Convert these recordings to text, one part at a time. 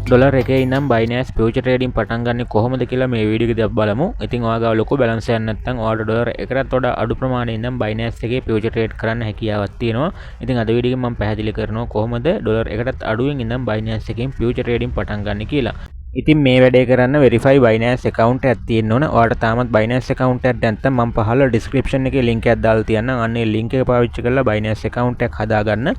Dollar එකේ ඉඳන් Binance future trading පටන් ගන්න කොහොමද කියලා මේ වීඩියෝ එකේදී අපි බලමු. ඉතින් ඔයාලා ලොකු බැලන්ස් එකක් නැත්නම් ඔයාලට ඩොලර් එකටත් වඩා අඩු ප්‍රමාණයක ඉඳන් බයිනෑන්ස් එකේ ෆියුචර් ට්‍රේඩ් කරන්න හැකියාවක් තියෙනවා. ඉතින් අද වීඩියෝ එකෙන් මම පැහැදිලි කරනවා කොහොමද ඩොලර් එකටත් අඩුවෙන් ඉඳන් බයිනෑන්ස් එකෙන් ෆියුචර් ට්‍රේඩින් පටන් ගන්න කියලා. ඉතින් මේ වැඩේ කරන්න වෙරිෆයි බයිනෑන්ස් account එකක් තියෙන්න ඕන. ඔයාලට තාමත් බයිනෑන්ස් account එකක් නැත්නම් මම පහළ description එකේ link එකක් දාලා තියන්නම්. අන්න ඒ link එක පාවිච්චි කරලා බයිනෑන්ස් account එකක් හදාගන්න.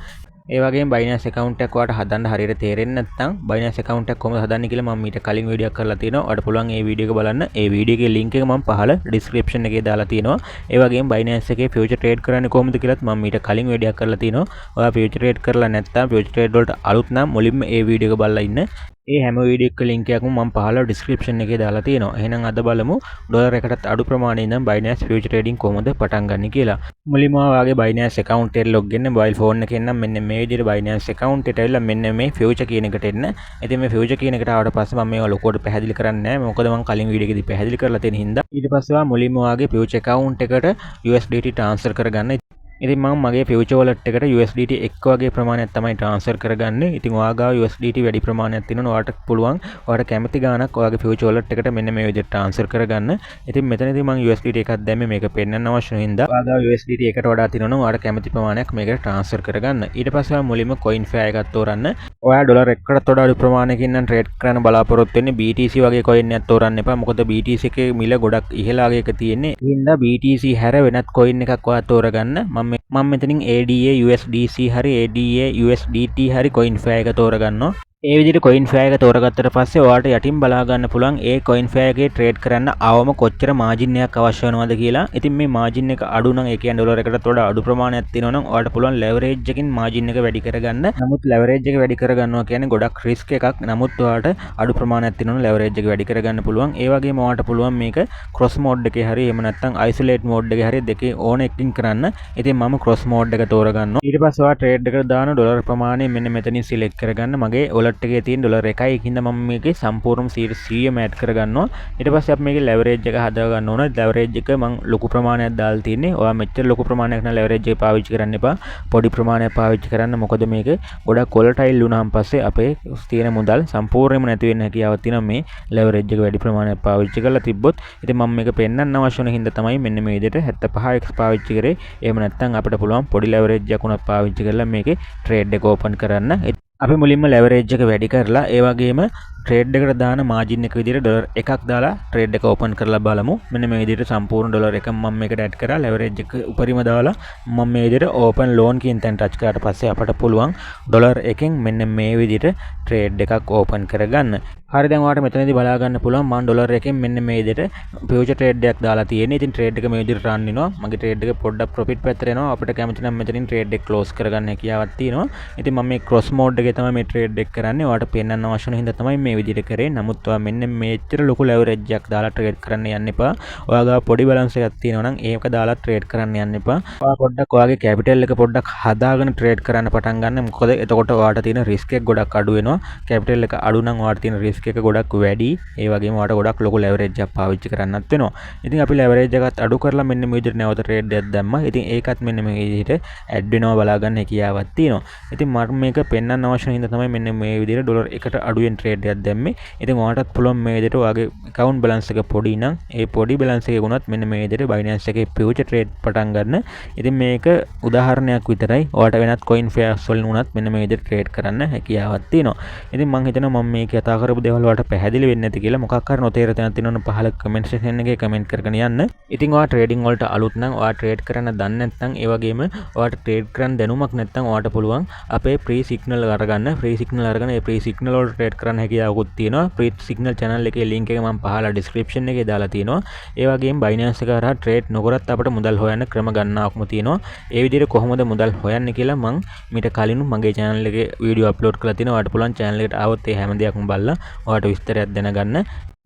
ඒ වගේම බයිනෑන්ස් account එකක් ඔයාලට හදන්න හරියට තේරෙන්නේ නැත්නම් බයිනෑන්ස් account එකක් කොහොමද හදන්නේ කියලා මම ඊට කලින් වීඩියෝ එකක් කරලා තියෙනවා. ඔයාලට පුළුවන් මේ වීඩියෝ එක බලන්න. ඒ වීඩියෝ එකේ link එක මම පහළ description එකේ දාලා තියෙනවා. ඒ වගේම බයිනෑන්ස් එකේ future trade කරන්නේ කොහොමද කියලාත් මම ඊට කලින් වීඩියෝ එකක් කරලා තියෙනවා. ඔයා future trade කරලා නැත්නම් future trade වලට අලුත් නම් මුලින්ම ඒ වීඩියෝ එක බලලා ඉන්න. ඒ හැම වීඩියෝ එක link එකක්ම මම පහළ description එකේ දාලා තියෙනවා. එහෙනම් අද බලමු ඩොලර් එකටත් අඩු ප්‍රමාණයක ඉඳන් බයිනෑන්ස් future trading කොහොමද පටන් ගන්න කියලා. මුලින්ම ඔයාගේ බයිනෑන්ස් account එකට log වෙන්න mobile phone එකෙන් නම් මෙන්න මේ විදිහට බයිනෑන්ස් account එකට ඇවිල්ලා මෙන්න මේ future කියන එකට එන්න. ඉතින් මේ future කියන එකට ආවට පස්සේ මම මේවා ලොකුවට පැහැදිලි කරන්නේ නැහැ. මොකද මම කලින් වීඩියෝ එකේදී පැහැදිලි කරලා තියෙන හින්දා. ඊට පස්සේ ඔයා මුලින්ම ඔයාගේ future account එකට USDT transfer කරගන්න. ඉතින් මම මගේ future wallet එකට USDT එක්ක වගේ ප්‍රමාණයක් තමයි transfer කරගන්නේ. ඉතින් ඔයාගාව USDT වැඩි ප්‍රමාණයක් තියෙනවා. ඔයාට පුළුවන් ඔයාට කැමති ගාණක් ඔයාගේ future wallet එකට මෙන්න මේ විදිහට transfer කරගන්න. ඉතින් මෙතනදී මම USDT එකක් දැම්මේ මේක පෙන්වන්න අවශ්‍ය හින්දා. ඔයාගාව USDT එකට වඩා තියෙනවා නම් ඔයාට කැමති ප්‍රමාණයක් මේකට transfer කරගන්න. ඊට පස්සේ ඔයා මුලින්ම coin fair එකක් තෝරන්න. ඔයා ඩොලර් එකකටත් වඩා අඩු ප්‍රමාණයකින් නම් trade කරන්න බලාපොරොත්තු වෙන්නේ BTC වගේ coin එකක් තෝරන්න එපා. මොකද BTC එකේ මිල ගොඩක් ඉහළ ආගයක තියෙන්නේ. ඒ හින්දා BTC හැර වෙනත් coin එකක් ඔයා තෝරගන්න. මම මෙතනින් ADA USDC හරි ADA USDT හරි coin fair එක තෝරගන්නවා. ඒ විදිහට coin fair එක තෝරගත්තට පස්සේ ඔයාලට යටින් බලා ගන්න පුළුවන් ඒ coin fair එකේ trade කරන්න අවම කොච්චර margin එකක් අවශ්‍ය වෙනවද කියලා. ඉතින් මේ margin එක අඩු නම් ඒ කියන්නේ ඩොලර් එකකට වඩා අඩු ප්‍රමාණයක් තියෙනවා නම් ඔයාලට පුළුවන් leverage එකකින් margin එක වැඩි කරගන්න. නමුත් leverage එක වැඩි කරගන්නවා කියන්නේ ගොඩක් risk එකක්. නමුත් ඔයාලට අඩු ප්‍රමාණයක් තියෙනවා නම් leverage එක වැඩි කරගන්න පුළුවන්. ඒ වගේම ඔයාලට පුළුවන් මේක cross mode එකේ හරි එහෙම නැත්නම් isolate mode එකේ හරි දෙකේ ඕන එකකින් කරන්න. ඉතින් මම cross mode එක තෝරගන්නවා. ඊට පස්සේ ඔයා trade එකට දාන ඩොලර් ප්‍රමාණය මෙන්න මෙතනින් select කරගන්න. මගේ එකේ තියෙන ඩොලර් 1යි කින්ද මම මේකේ සම්පූර්ණ 100ම ඇඩ් කරගන්නවා. ඊට පස්සේ අපි මේකේ leverage එක හදා ගන්න ඕන. leverage එක මම ලොකු ප්‍රමාණයක් දාලා තියෙන්නේ. ඔයා මෙච්චර ලොකු ප්‍රමාණයක් නම් leverage එක පාවිච්චි කරන්න එපා. පොඩි ප්‍රමාණයක් පාවිච්චි කරන්න. මොකද මේක ගොඩක් volatile වුණාන් පස්සේ අපේ තියෙන මුදල් සම්පූර්ණයෙන්ම නැති වෙන්න හැකියාවක් තියෙනවා මේ leverage එක වැඩි ප්‍රමාණයක් පාවිච්චි කරලා තිබ්බොත්. ඉතින් මම මේක පෙන්වන්න අවශ්‍ය වෙන හින්දා තමයි මෙන්න මේ විදිහට 75x පාවිච්චි කරේ. එහෙම නැත්නම් අපිට පුළුවන් පොඩි leverage එකක් උනත් පාවිච්චි කරලා මේකේ trade එක open කරන්න. අපි මුලින්ම leverage එක වැඩි කරලා ඒ වගේම trade එකට දාන margin එක විදිහට ඩොලර් එකක් දාලා trade එක open කරලා බලමු. මෙන්න මේ විදිහට සම්පූර්ණ ඩොලර් එක මම මේකට add කරා leverage එක උපරිම දාලා මම මේ විදිහට open loan කියන තැන touch කරාට පස්සේ අපට පුළුවන් ඩොලර් එකෙන් මෙන්න මේ විදිහට trade එකක් open කරගන්න. හරි දැන් ඔයාලට මෙතනදී බලා ගන්න පුළුවන් මම ඩොලර් එකෙන් මෙන්න මේ විදිහට future trade එකක් දාලා තියෙන්නේ. ඉතින් trade එක මේ විදිහට run වෙනවා. මගේ trade එක පොඩ්ඩක් profit පැත්තට එනවා. අපිට කැමති නම් මෙතනින් trade එක close කරගන්න හැකියාවක් තියෙනවා. ඉතින් මම මේ cross mode එකේ තමයි මේ trade එක කරන්නේ. ඔයාලට පෙන්වන්න අවශ්‍ය වෙන හින්දා තමයි මේ විදිහට කරේ. නමුත් ඔයා මෙන්න මෙච්චර ලොකු leverage එකක් දාලා trade කරන්න යන්න එපා. ඔයාගා පොඩි balance එකක් තියෙනවා නම් ඒක දාලා trade කරන්න යන්න එපා. ඔයා පොඩ්ඩක් ඔයාගේ capital එක පොඩ්ඩක් හදාගෙන trade කරන්න පටන් ගන්න. මොකද එතකොට ඔයාට තියෙන risk එක ගොඩක් අඩු වෙනවා. capital එක අඩු නම් ඔයාට තියෙන risk එක ගොඩක් වැඩි. ඒ වගේම ඔයාට ගොඩක් ලොකු leverage එකක් පාවිච්චි කරන්නත් වෙනවා. ඉතින් අපි leverage එකත් අඩු කරලා මෙන්න මේ විදිහට නැවත trade එකක් දැම්මා. ඉතින් ඒකත් මෙන්න මේ විදිහට add වෙනවා බලා ගන්න හැකියාවක් තියෙනවා. ඉතින් මට මේක පෙන්වන්න අවශ්‍ය හින්දා තමයි මෙන්න මේ විදිහට ඩොලර් එකට අඩුවෙන් trade එකක් දැම්මේ. ඉතින් ඔයාටත් පුළුවන් මේ විදිහට ඔයාගේ account balance එක පොඩි නම් ඒ පොඩි balance එකේ වුණත් මෙන්න මේ විදිහට Binance එකේ future trade පටන් ගන්න. ඉතින් මේක උදාහරණයක් විතරයි. ඔයාට වෙනත් coin pairs වලින් වුණත් මෙන්න මේ විදිහට trade කරන්න හැකියාවක් තියෙනවා. ඉතින් මම හිතනවා මම මේ කතා කරපු දේවල් වලට පැහැදිලි වෙන්නේ නැති කියලා. මොකක් හරි නොතේර තැනක් තියෙනවනම් පහල comment section එකේ comment කරගෙන යන්න. ඉතින් ඔයා trading වලට අලුත් නම් ඔයා trade කරන්න දන්නේ නැත්නම් ඒ වගේම ඔයාට trade කරන්න දැනුමක් නැත්නම් ඔයාට පුළුවන් අපේ free signal අරගන්න. free signal අරගෙන ඒ free signal වල trade කරන්න හැකියාවකුත් තියෙනවා. free signal channel එකේ link එක මම පහලා description එකේ දාලා තියෙනවා. ඒ වගේම Binance එක හරහා trade නොකරත් අපිට මුදල් හොයන්න ක්‍රම ගණනාවක්ම තියෙනවා. ඒ විදිහට කොහොමද මුදල් හොයන්නේ කියලා මම මීට කලින් මගේ channel එකේ වීඩියෝ upload කරලා තියෙනවා. ඔයාට පුළුවන් channel එකට ආවොත් ඒ හැම දෙයක්ම බලලා ඔයාට විස්තරයක් දැනගන්න.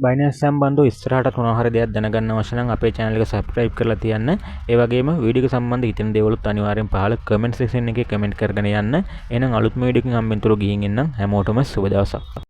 Binance සම්බන්ධව ඉස්සරහට මොනවා හරි දෙයක් දැනගන්න අවශ්‍ය නම් අපේ channel එක subscribe කරලා තියන්න. ඒ වගේම වීඩියෝ එක සම්බන්ධ හිතෙන දේවලුත් අනිවාර්යෙන් පහල comment section එකේ comment කරගෙන යන්න. එහෙනම් අලුත්ම වීඩියෝ එකකින් හම්බෙන්න තුරු ගිහින් එන්නම්. හැමෝටම සුබ දවසක්.